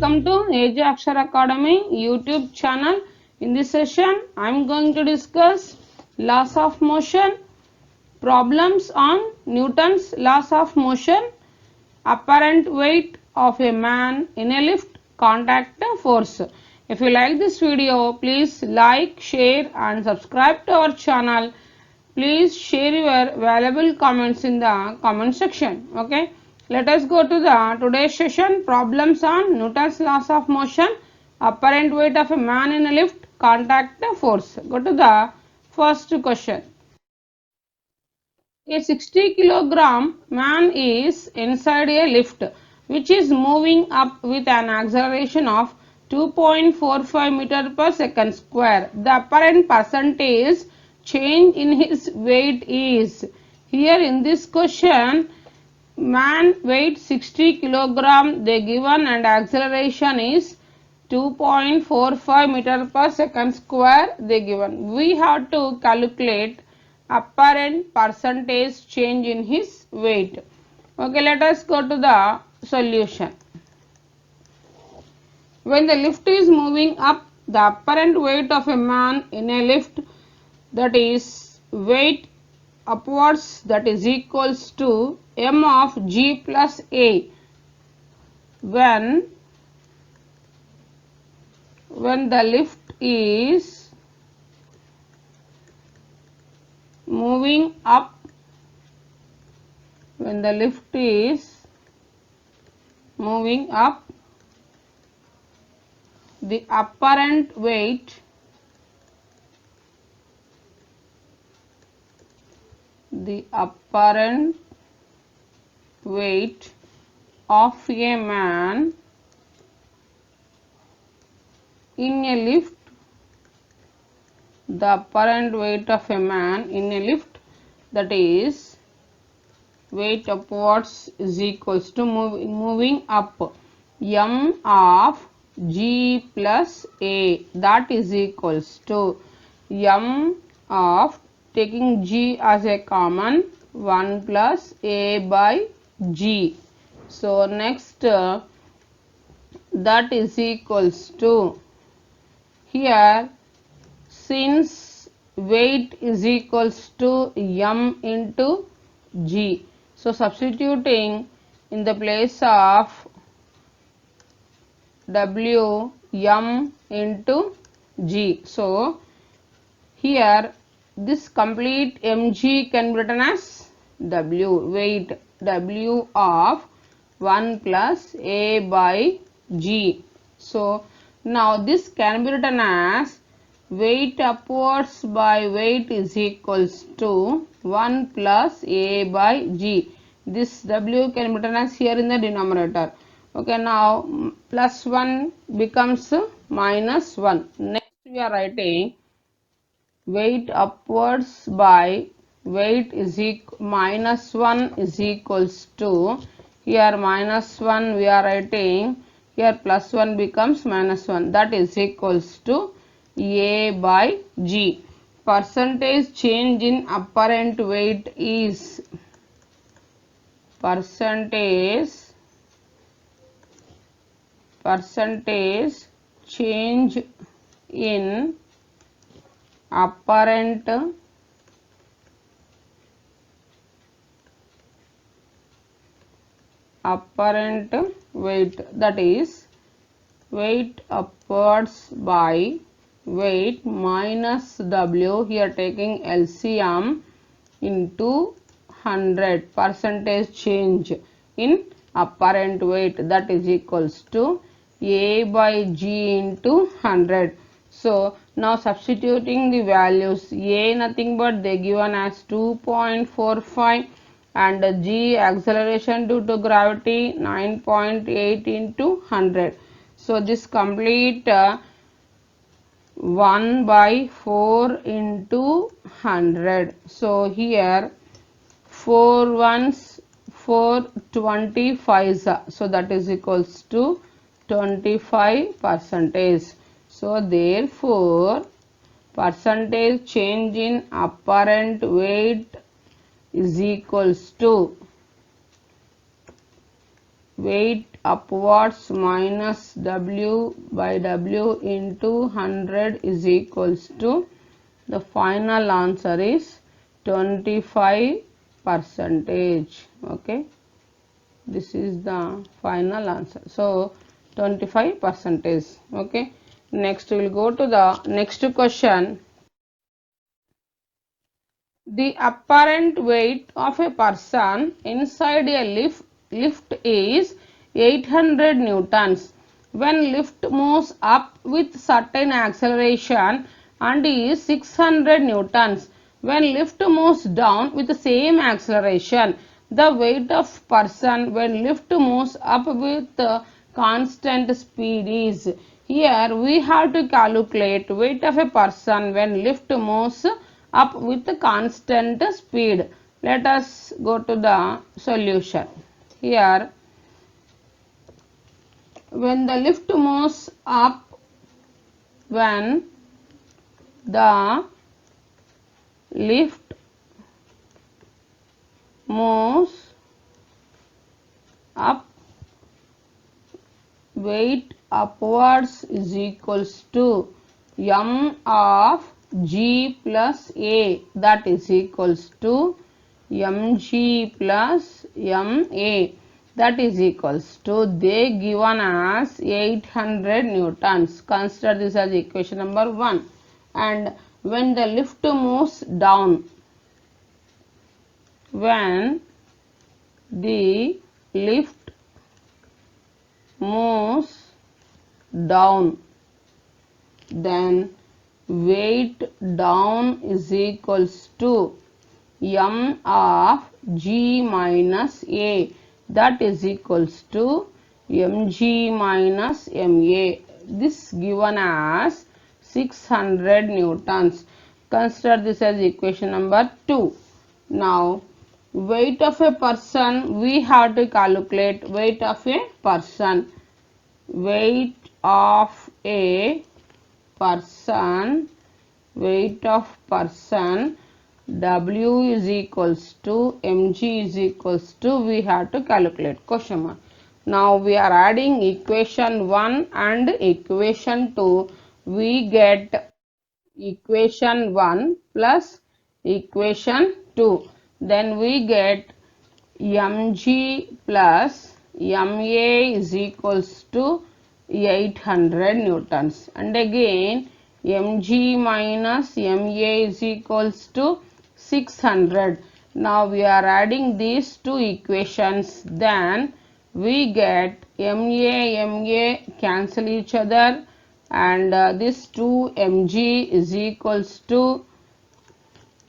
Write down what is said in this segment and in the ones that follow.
Welcome to AJ Akshar Academy YouTube channel. In this session, I am going to discuss laws of motion, problems on Newton's laws of motion, apparent weight of a man in a lift, contact force. If you like this video, please like, share and subscribe to our channel. Please share your valuable comments in the comment section. Okay. Let us go to the today's session, problems on Newton's laws of motion, apparent weight of a man in a lift, contact force. Go to the first question. A 60 kilogram man is inside a lift which is moving up with an acceleration of 2.45 meter per second square. The apparent percentage change in his weight is, here in this question, man weight 60 kilogram they given and acceleration is 2.45 meter per second square they given. We have to calculate apparent percentage change in his weight. Okay, let us go to the solution. When the lift is moving up, the apparent weight of a man in a lift, that is weight upwards, that is equals to m of g plus a. When the lift is moving up, when the lift is moving up, the apparent weight of a man in a lift, the apparent weight of a man in a lift, that is weight upwards, is equals to moving up m of g plus a, that is equals to m of, taking g as a common, 1 plus a by g. So next that is equals to, here since weight is equals to m into g, so substituting in the place of w, m into g. So here this complete mg can be written as w, weight w of 1 plus a by g. So now this can be written as weight upwards by weight is equals to 1 plus a by g. This w can be written as here in the denominator. Okay, now plus 1 becomes minus 1. Next we are writing weight upwards by weight is minus 1 is equals to, here minus 1 we are writing, here plus 1 becomes minus 1, that is equals to a by g. Percentage change in apparent weight is, percentage change in apparent weight, that is weight upwards by weight minus w, here taking LCM, into 100, percentage change in apparent weight, that is equals to a by g into 100. So now substituting the values, a nothing but they given as 2.45 and g acceleration due to gravity 9.8 into 100. So this complete 1 by 4 into 100. So here 4 ones 4 25s, so that is equals to 25 percentage. So therefore percentage change in apparent weight is equals to weight upwards minus W by W into 100 is equals to, the final answer is 25 percentage. Okay, this is the final answer. So 25 percentage. Okay, next we will go to the next question. The apparent weight of a person inside a lift is 800 newtons. When lift moves up with certain acceleration and is 600 newtons. When lift moves down with the same acceleration, the weight of person when lift moves up with constant speed is. Here we have to calculate weight of a person when lift moves up with constant speed. Let us go to the solution. Here, when the lift moves up, when the lift moves up, weight upwards is equals to m of g plus a, that is equals to mg plus ma, that is equals to, they given as 800 newtons. Consider this as equation number 1. And when the lift moves down, when the lift moves down, then weight down is equals to m of g minus a, that is equals to mg minus ma. This given as 600 newtons. Consider this as equation number 2. Now weight of a person, we have to calculate weight of a person. Weight of a person, weight of person, W is equals to mg is equals to, we have to calculate. Question mark. Now we are adding equation 1 and equation 2. We get equation 1 plus equation 2. Then we get mg plus ma is equals to 800 newtons, and again mg minus ma is equals to 600. Now we are adding these two equations, then we get ma cancel each other, and this 2 mg is equals to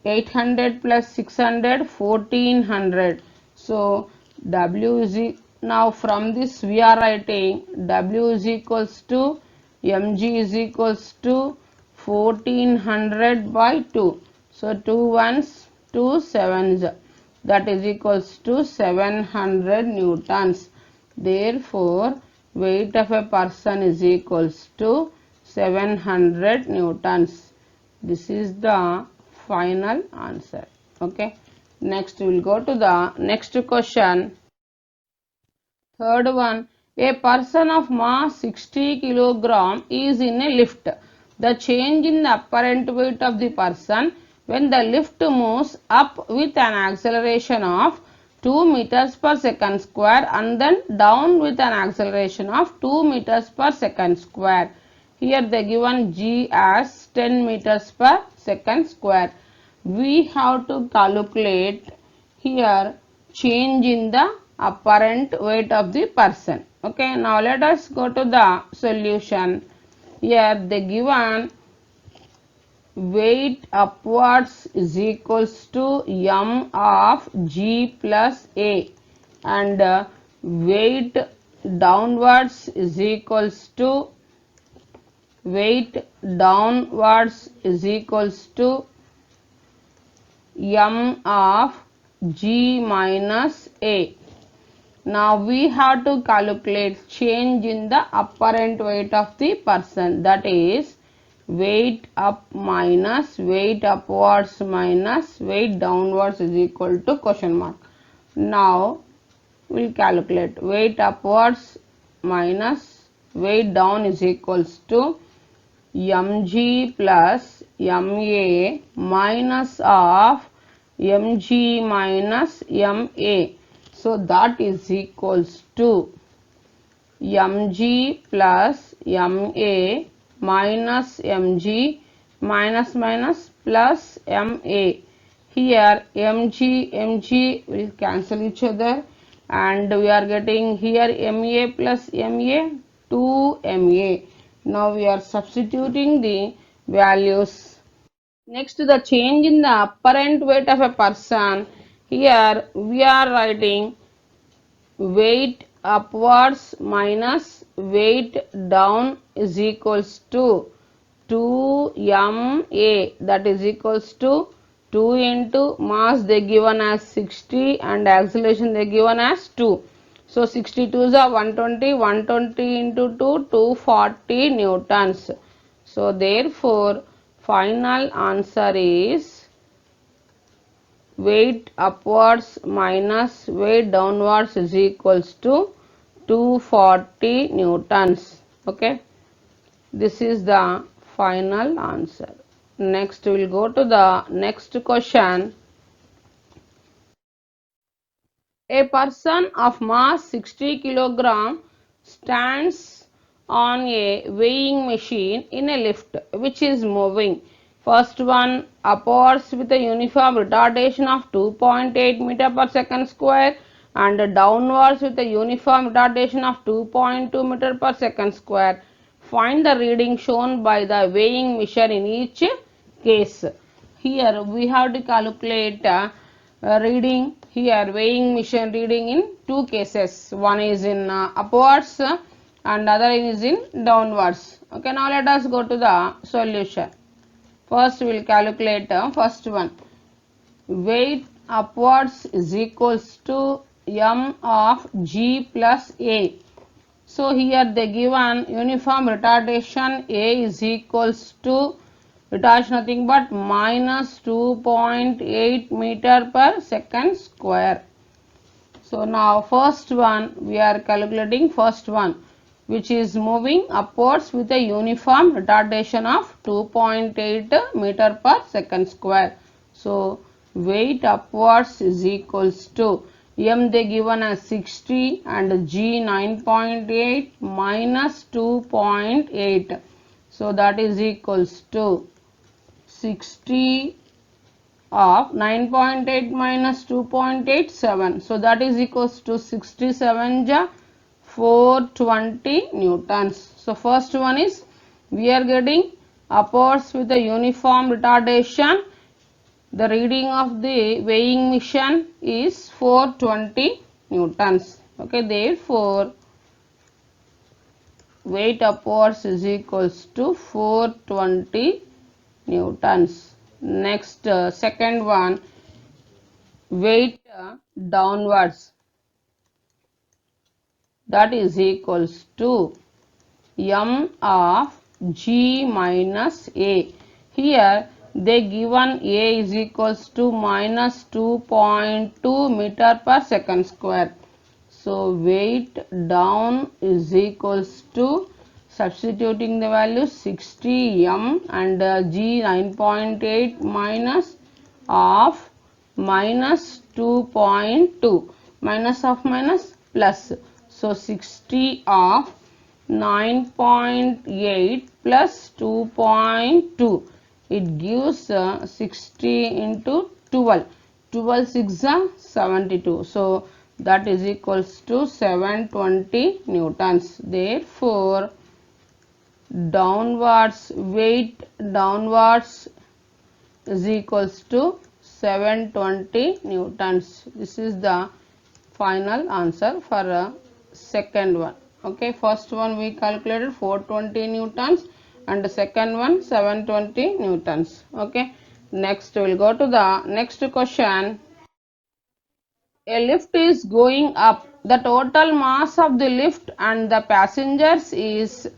800 plus 600, 1400. So W is now from this we are writing W is equals to mg is equals to 1400 by 2. So 2 ones, 2 sevens, that is equals to 700 newtons. Therefore weight of a person is equals to 700 newtons. This is the final answer. Okay, next we will go to the next question. Third one, a person of mass 60 kilogram is in a lift. The change in the apparent weight of the person when the lift moves up with an acceleration of 2 meters per second square and then down with an acceleration of 2 meters per second square. Here they given g as 10 meters per second square. We have to calculate here change in the apparent weight of the person. Okay, now let us go to the solution. Here they given weight upwards is equals to m of g plus a, and weight downwards is equals to m of g minus a. Now we have to calculate change in the apparent weight of the person, that is weight up minus weight upwards minus weight downwards is equal to question mark. Now we'll calculate. Weight upwards minus weight down is equals to mg plus ma minus of mg minus ma. So that is equals to mg plus ma minus mg minus plus ma. Here mg will cancel each other and we are getting here ma plus ma 2ma. Now we are substituting the values. Next, the change in the apparent weight of a person. Here we are writing weight upwards minus weight down is equals to 2ma, that is equals to 2 into mass they given as 60 and acceleration they given as 2. So 62 is 120, 120 into 2, 240 newtons. So therefore final answer is weight upwards minus weight downwards is equals to 240 newtons. Okay, this is the final answer. Next we will go to the next question. A person of mass 60 kg stands on a weighing machine in a lift which is moving. First one upwards with a uniform retardation of 2.8 meter per second square and downwards with a uniform retardation of 2.2 meter per second square. Find the reading shown by the weighing machine in each case. Here we have to calculate reading. Here weighing machine reading in two cases. One is in upwards and other is in downwards. Okay, now let us go to the solution. First we will calculate first one. Weight upwards is equals to m of g plus a. So here they given uniform retardation a is equals to retardation nothing but minus 2.8 meter per second square. So now first one we are calculating first one which is moving upwards with a uniform retardation of 2.8 meter per second square. So weight upwards is equals to m they given as 60 and g 9.8 minus 2.8. So that is equals to 60 of 9.8 minus 2.87. So that is equals to 67 ja 420 newtons. So first one is we are getting upwards with a uniform retardation. The reading of the weighing machine is 420 newtons. Okay, therefore weight upwards is equals to 420 newtons. Next second one, weight downwards, that is equals to m of g minus a. Here they given a is equals to minus 2.2 meter per second square. So weight down is equals to, substituting the value 60 m and g 9.8 minus of minus 2.2, minus of minus plus. So 60 of 9.8 plus 2.2, it gives 60 into 12, 12 6 are 72. So that is equals to 720 newtons. Therefore downwards, weight downwards is equals to 720 newtons. This is the final answer for second one. Okay, first one we calculated 420 newtons and the second one 720 newtons. Okay, next we will go to the next question. A lift is going up. The total mass of the lift and the passengers is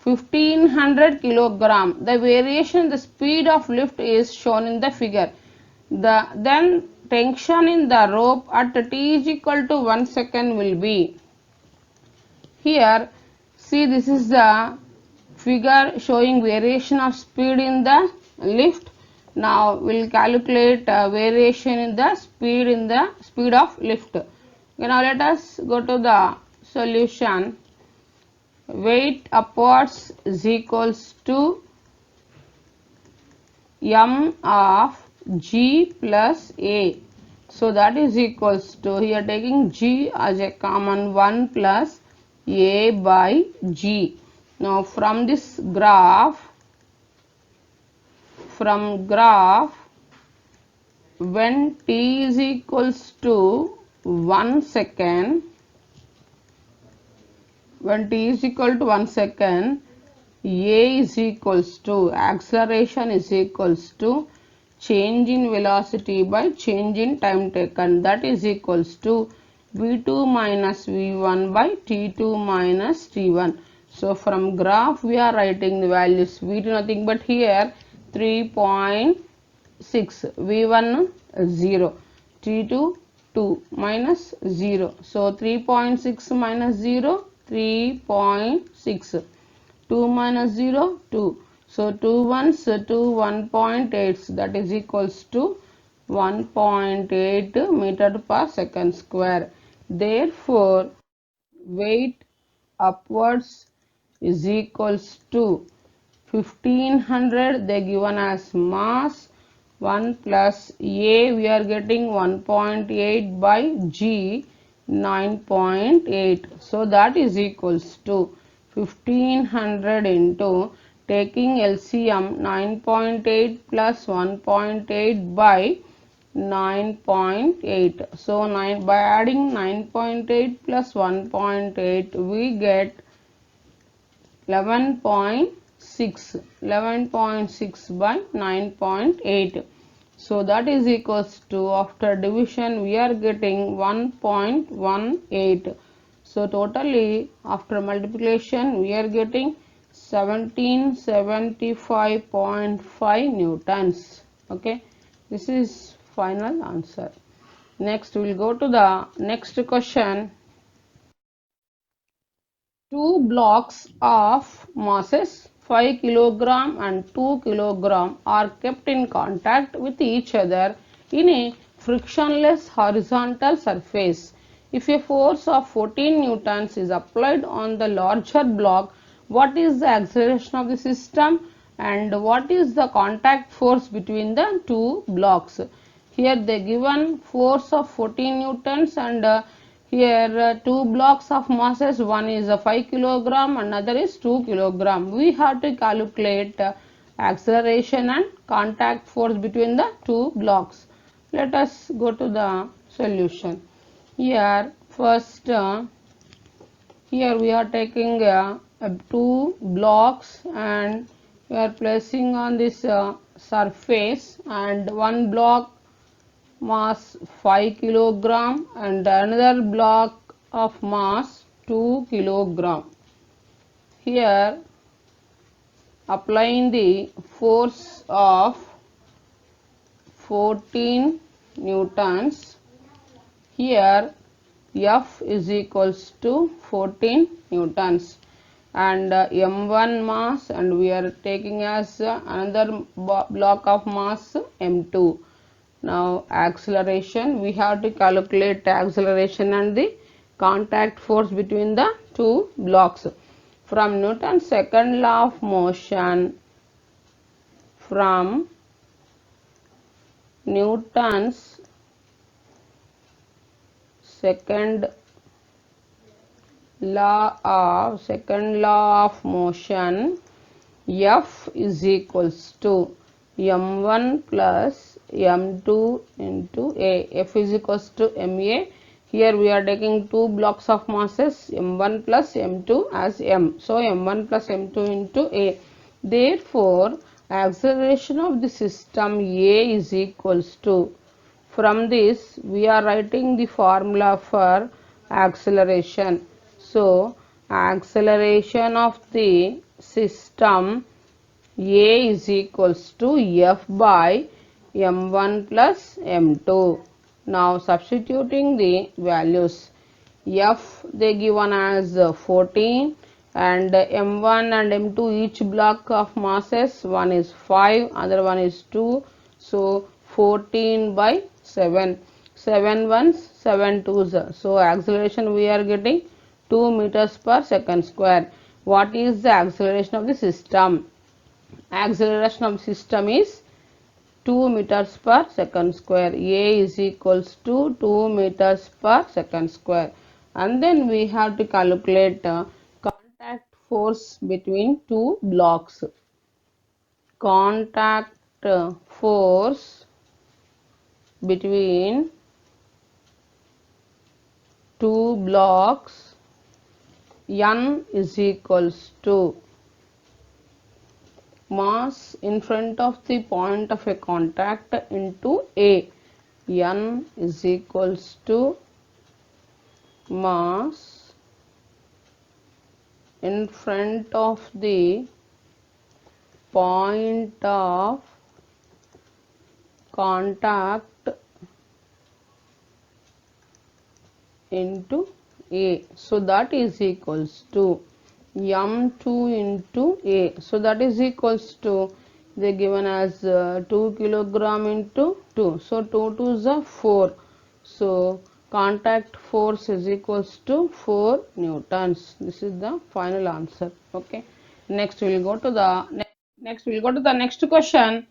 1500 kilogram. The variation in the speed of lift is shown in the figure. Then tension in the rope at t is equal to 1 second will be, here see this is the figure showing variation of speed in the lift. Now we'll calculate variation in the speed of lift. Okay, now let us go to the solution. Weight upwards is equals to m of g plus a. So that is equals to, here taking g as a common, 1 plus a by g. Now from this graph, when t is equals to 1 second, when t is equal to 1 second, a is equals to, acceleration is equals to change in velocity by change in time taken, that is equals to v2 minus v1 by t2 minus t1. So from graph we are writing the values, v2 nothing but here 3.6, v1 0, t2 2 minus 0. So 3.6 minus 0, 3.6, 2 minus 0, 2. So 2 ones, 2, 1.8, that is equals to 1.8 meter per second square. Therefore, weight upwards is equals to 1500, they given as mass, 1 plus a we are getting 1.8 by g 9.8. So that is equals to 1500 into, taking LCM, 9.8 plus 1.8 by 9.8. So 9, by adding 9.8 plus 1.8 we get 11.6, 11.6 by 9.8. So that is equals to, after division we are getting 1.18. So totally after multiplication we are getting 1775.5 newtons. Okay, this is final answer. Next we will go to the next question. Two blocks of masses 5 kg and 2 kg are kept in contact with each other in a frictionless horizontal surface. If a force of 14 newtons is applied on the larger block, what is the acceleration of the system and what is the contact force between the two blocks? Here they given force of 14 newtons and here two blocks of masses, one is a 5 kg, another is 2 kg. We have to calculate acceleration and contact force between the two blocks. Let us go to the solution. Here first, here we are taking two blocks and we are placing on this surface, and one block mass 5 kg and another block of mass 2 kg. Here applying the force of 14 newtons, here F is equals to 14 newtons and M1 mass, and we are taking as another block of mass M2. Now acceleration, we have to calculate acceleration and the contact force between the two blocks. From Newton's second law of motion, from Newton's second law of motion, F is equals to m1 plus m2 into a. F is equals to ma. Here we are taking two blocks of masses m1 plus m2 as m. So m1 plus m2 into a. Therefore acceleration of the system A is equals to, from this we are writing the formula for acceleration. So acceleration of the system A is equals to F by m1 plus m2. Now substituting the values, F they given as 14 and M1 and M2 each block of masses, one is 5, other one is 2, so 14 by 7, 7 ones, 7 twos, so acceleration we are getting 2 meters per second square. What is the acceleration of the system? Acceleration of the system is 2 meters per second square. A is equals to 2 meters per second square. And then we have to calculate contact force between two blocks. Contact force between two blocks, N is equals to mass in front of the point of a contact into A. N is equals to mass in front of the point of contact into A. So that is equals to M2 into A. So that is equals to, they given as 2 kilogram into 2. So 2 2s are 4. So contact force is equals to 4 newtons. This is the final answer. Okay. Next we will go to the next question.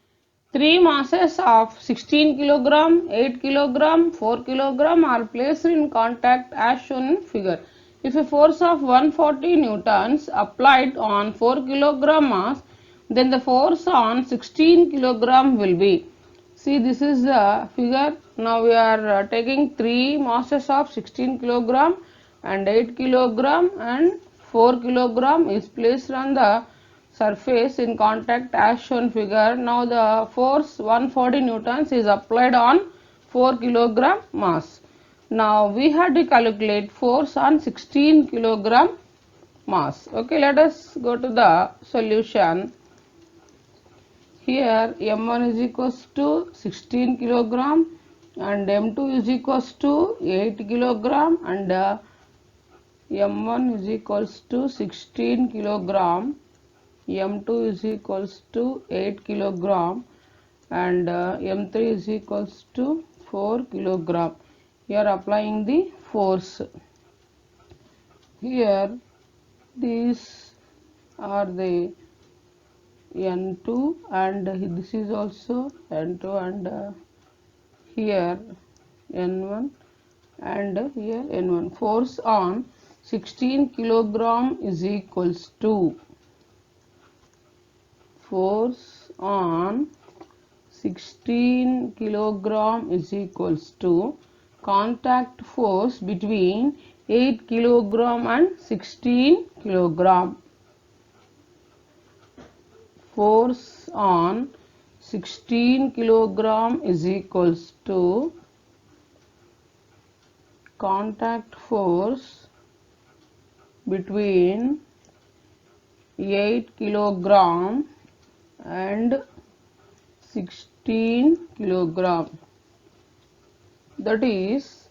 Three masses of 16 kilogram, 8 kilogram, 4 kilogram are placed in contact as shown in figure. If a force of 140 newtons applied on 4 kilogram mass, then the force on 16 kilogram will be. See, this is the figure. Now we are taking three masses of 16 kilogram and 8 kilogram and 4 kilogram is placed on the surface in contact as shown figure. Now the force 140 newtons is applied on 4 kilogram mass. Now we have to calculate force on 16 kilogram mass. Okay, let us go to the solution. Here M1 is equals to 16 kilogram and M2 is equals to 8 kilogram and M1 is equals to 16 kilogram, M2 is equals to 8 kilogram and M3 is equals to 4 kilogram. Here applying the force. Here these are the N2 and this is also N2 and here N1 and here N1. Force on 16 kilogram is equals to force on 16 kilogram is equals to contact force between 8 kilogram and 16 kilogram. Force on 16 kilogram is equals to contact force between 8 kilogram and 16 kilogram, that is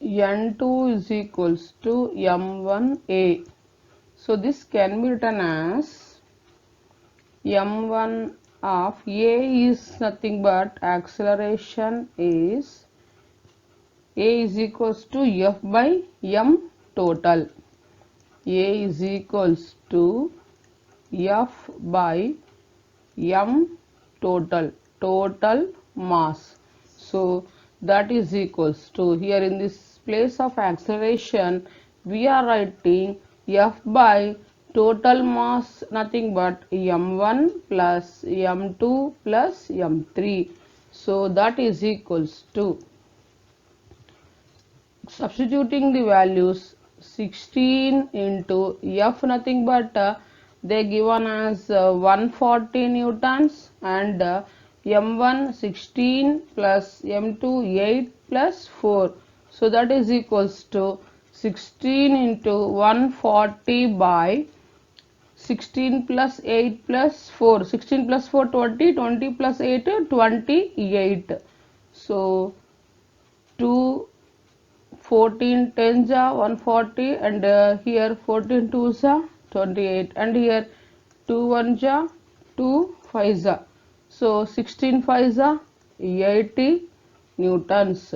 N2 is equals to M1A. So this can be written as M1 of A is nothing but acceleration is A is equals to F by M total. A is equals to F by M total mass. So that is equals to, here in this place of acceleration we are writing F by total mass nothing but M1 plus M2 plus M3. So that is equals to, substituting the values, 16 into F nothing but they given as 140 newtons and M1 16 plus M2 8 plus 4. So that is equals to 16 into 140 by 16 plus 8 plus 4, 16 plus 4 20, 20 plus 8 28. So 2 14 tens are 140, and here 14 twos are 28, and here 2 ones are 2 fives are, so 16 fives are 80 newtons.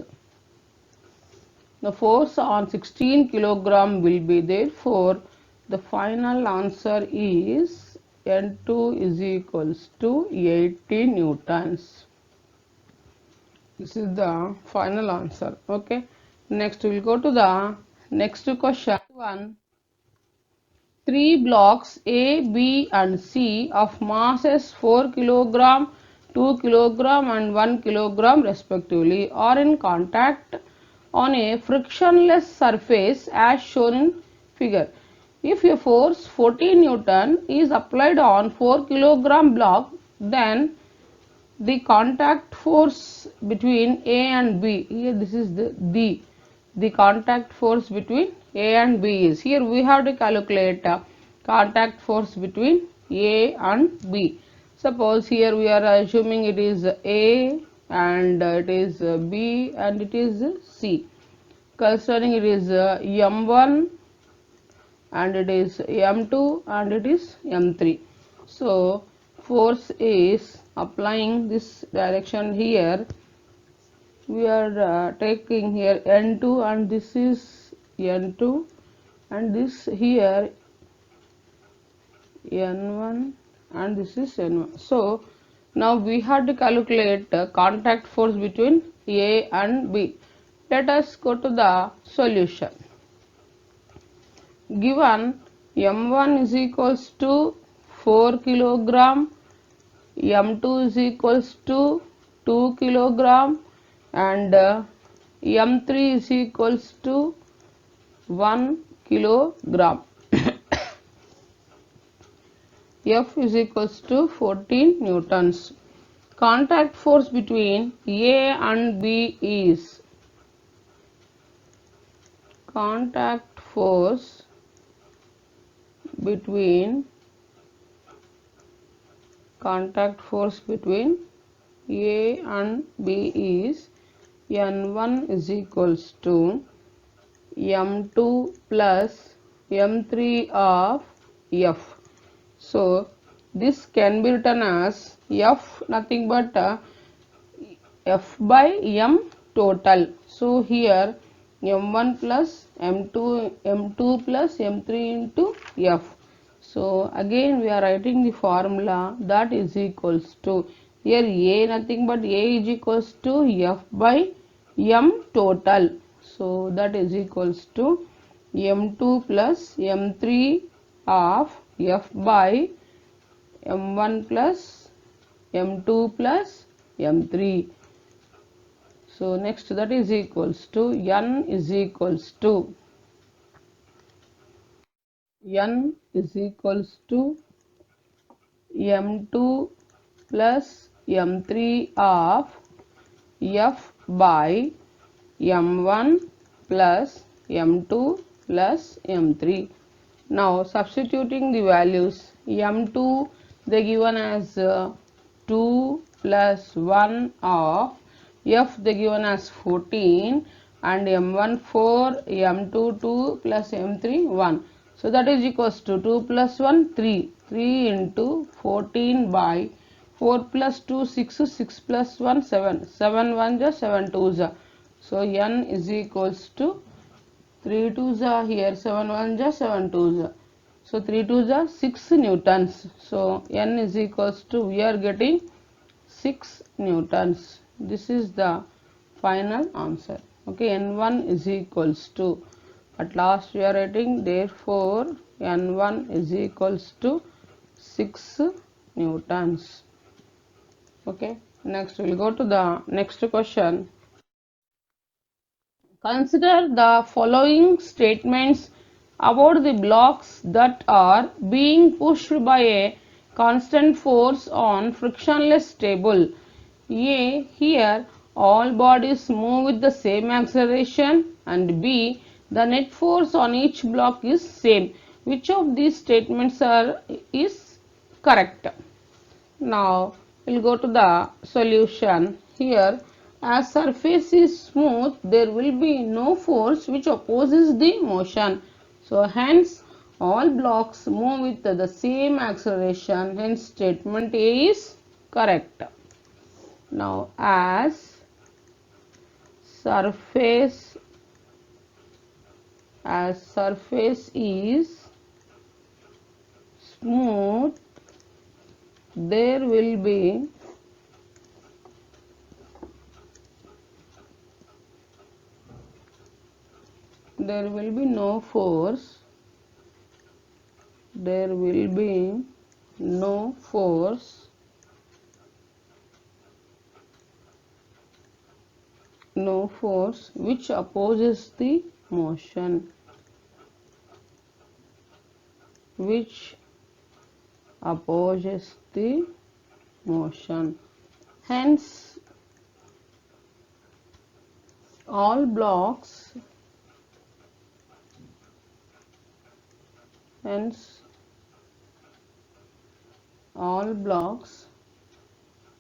The force on 16 kilogram will be, therefore the final answer is N2 is equals to 80 newtons. This is the final answer. Okay. Next we will go to the next question. One. Three blocks A, B and C of masses 4 kilogram, 2 kilogram and 1 kilogram respectively are in contact on a frictionless surface as shown in figure. If a force 40 Newton is applied on 4 kilogram block, then the contact force between A and B, here this is the contact force between A and B is, here we have to calculate contact force between A and B. Suppose here we are assuming it is A and it is B and it is C. Concerning it is M1 and it is M2 and it is M3. So force is applying this direction here. We are taking here N2 and this is N2 and this here N1 and this is N1. So now we have to calculate contact force between A and B. Let us go to the solution. Given M1 is equals to 4 kilogram, M2 is equals to 2 kilogram and M3 is equals to 1 kilogram. F is equals to 14 newtons. Contact force between A and B is, contact force between A and B is N1 is equals to M2 plus M3 of F. So this can be written as F nothing but F by M total. So here M1 plus M2 plus M3 into F. So again we are writing the formula, that is equals to, here A nothing but A is equals to F by M total. So that is equals to M2 plus M3 of F by M1 plus M2 plus M3. So next that is equals to N is equals to M2 plus M3 of F by M1 plus M2 plus M3. Now substituting the values, M2 they given as 2 plus 1 of F they given as 14 and M1 4, M2 2 plus M3 1. So that is equals to 2 plus 1 3, 3 into 14 by 4 plus 2 6, 6 plus 1 7, 7 1 ja 7 2 ja. So N is equals to 3 2s are here, 7 1s are 7 2s are. So 3 2s are 6 newtons. So N is equals to, we are getting 6 newtons. This is the final answer. Okay, N1 is equals to, at last we are writing, therefore N1 is equals to 6 newtons. Okay, next we will go to the next question. Consider the following statements about the blocks that are being pushed by a constant force on frictionless table. A. Here all bodies move with the same acceleration, and B. The net force on each block is same. Which of these statements is correct? Now we'll go to the solution. Here as surface is smooth, there will be no force which opposes the motion. So hence all blocks move with the same acceleration. Hence statement A is correct. Now surface as surface is smooth, there will be no force, there will be no force, no force which opposes the motion, which opposes the motion. Hence all blocks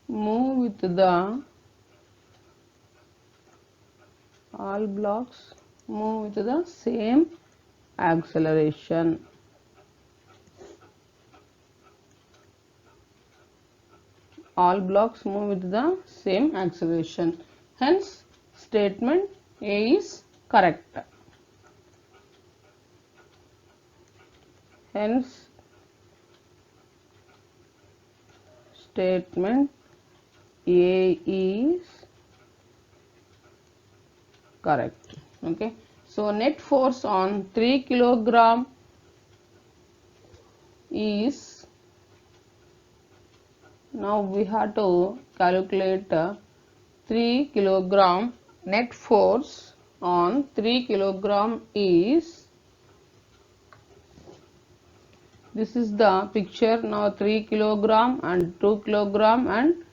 move with the same acceleration. All blocks move with the same acceleration. Hence statement A is correct. Hence statement A is correct. Okay. So net force on 3 kilogram is, now we have to calculate 3 kilogram. Net force on 3 kilogram is, this is the picture. Now 3 kilogram and 2 kilogram, and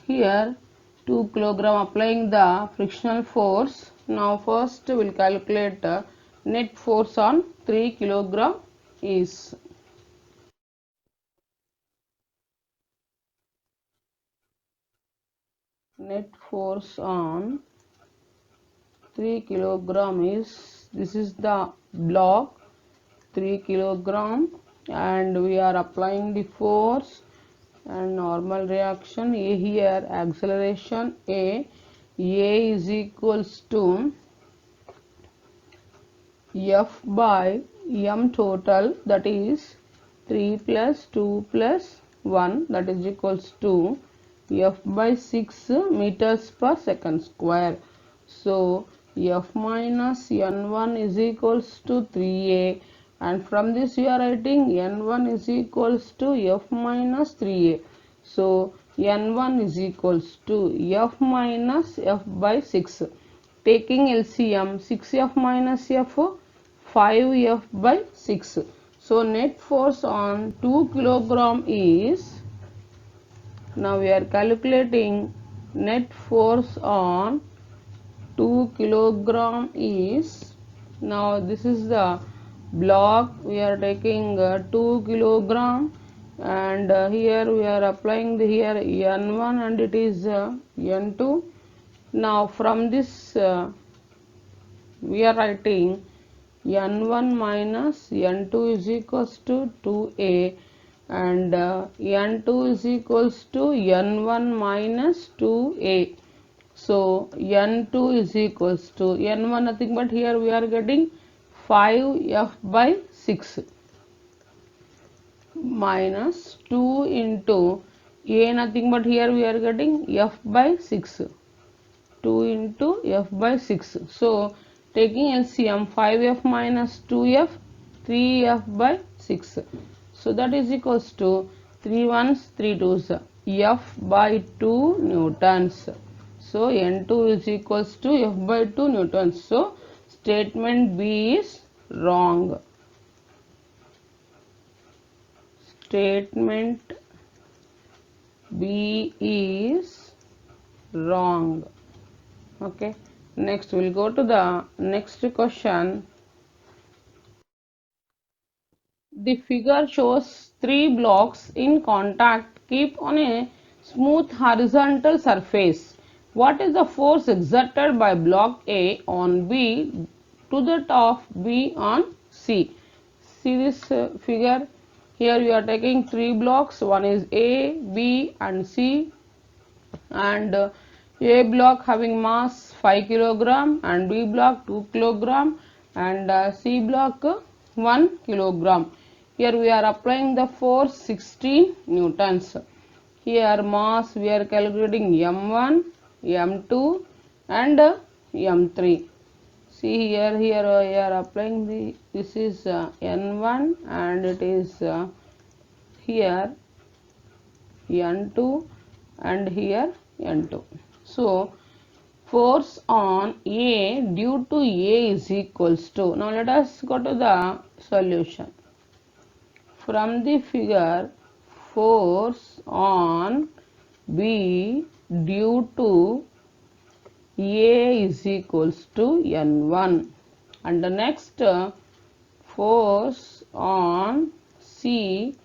here 2 kilogram applying the frictional force. Now first we will calculate net force on 3 kilogram is, net force on 3 kilogram is, this is the block 3 kilogram, and we are applying the force and normal reaction. A here acceleration A is equals to F by m total, that is 3 plus 2 plus 1, that is equals to F by 6 meters per second square. So F minus N1 is equals to 3A, and from this we are writing N1 is equals to F minus 3A. So N1 is equals to F minus F by 6. Taking LCM, 6F minus F, 5F by 6. So net force on 2 kilogram is, now we are calculating net force on 2 kilogram is, now this is the block, we are taking 2 kilogram, and here we are applying the here N1 and it is N2. Now from this we are writing N1 minus N2 is equals to 2A, and N2 is equals to N1 minus 2A. So N2 is equals to N1 nothing but here we are getting 5F by 6 minus 2 into A nothing but here we are getting F by 6. 2 into F by 6. So taking LCM, 5F minus 2F, 3F by 6. So that is equals to 3 ones, 3 twos, F by 2 newtons. So N2 is equals to F by 2 newtons. So statement B is wrong. Statement B is wrong. Okay. Next we'll go to the next question. The figure shows 3 blocks in contact keep on a smooth horizontal surface What is the force exerted by block A on B to that of B on C? See this figure. Here we are taking three blocks. One is A, B and C, and A block having mass 5 kilogram and B block 2 kilogram and C block 1 kilogram. Here we are applying the force 16 newtons. Here mass we are calculating m1, m2 and m3. See here we are applying this is n1 and it is here n2 and here n2. So force on A due to A is equals to, now let us go to the solution. From the figure, force on B due to A is equals to N1, and the next force on C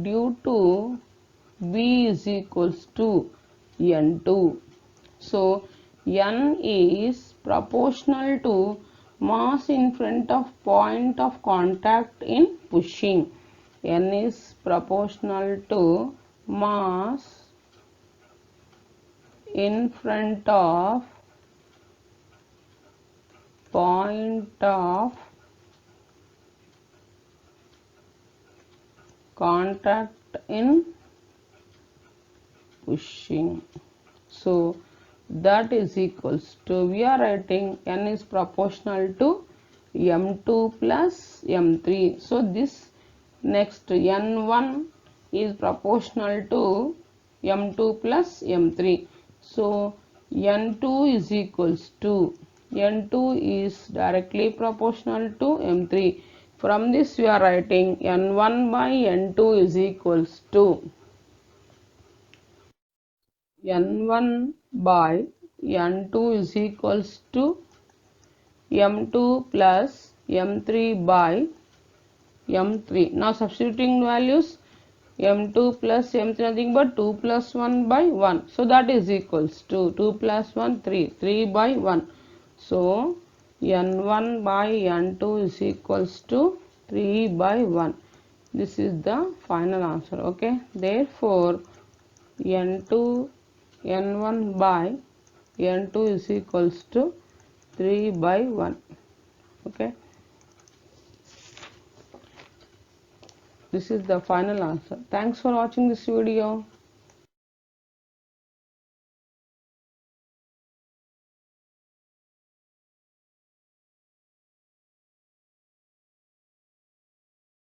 due to B is equals to N2. So N is proportional to mass in front of point of contact in pushing. N is proportional to mass in front of point of contact in pushing. So that is equals to, we are writing N is proportional to M2 plus M3. So this next N1 is proportional to M2 plus M3. So N2 is equals to, N2 is directly proportional to M3. From this we are writing N1 by N2 is equals to N1 by N2 is equals to M2 plus M3 by M3. Now substituting values, M2 plus M3 nothing but 2 plus 1 by 1. So that is equals to 2 plus 1 3, 3 by 1. So N1 by N2 is equals to 3 by 1. This is the final answer. Okay. Therefore N2 N1 by N2 is equals to 3 by 1. Okay. This is the final answer. Thanks for watching this video.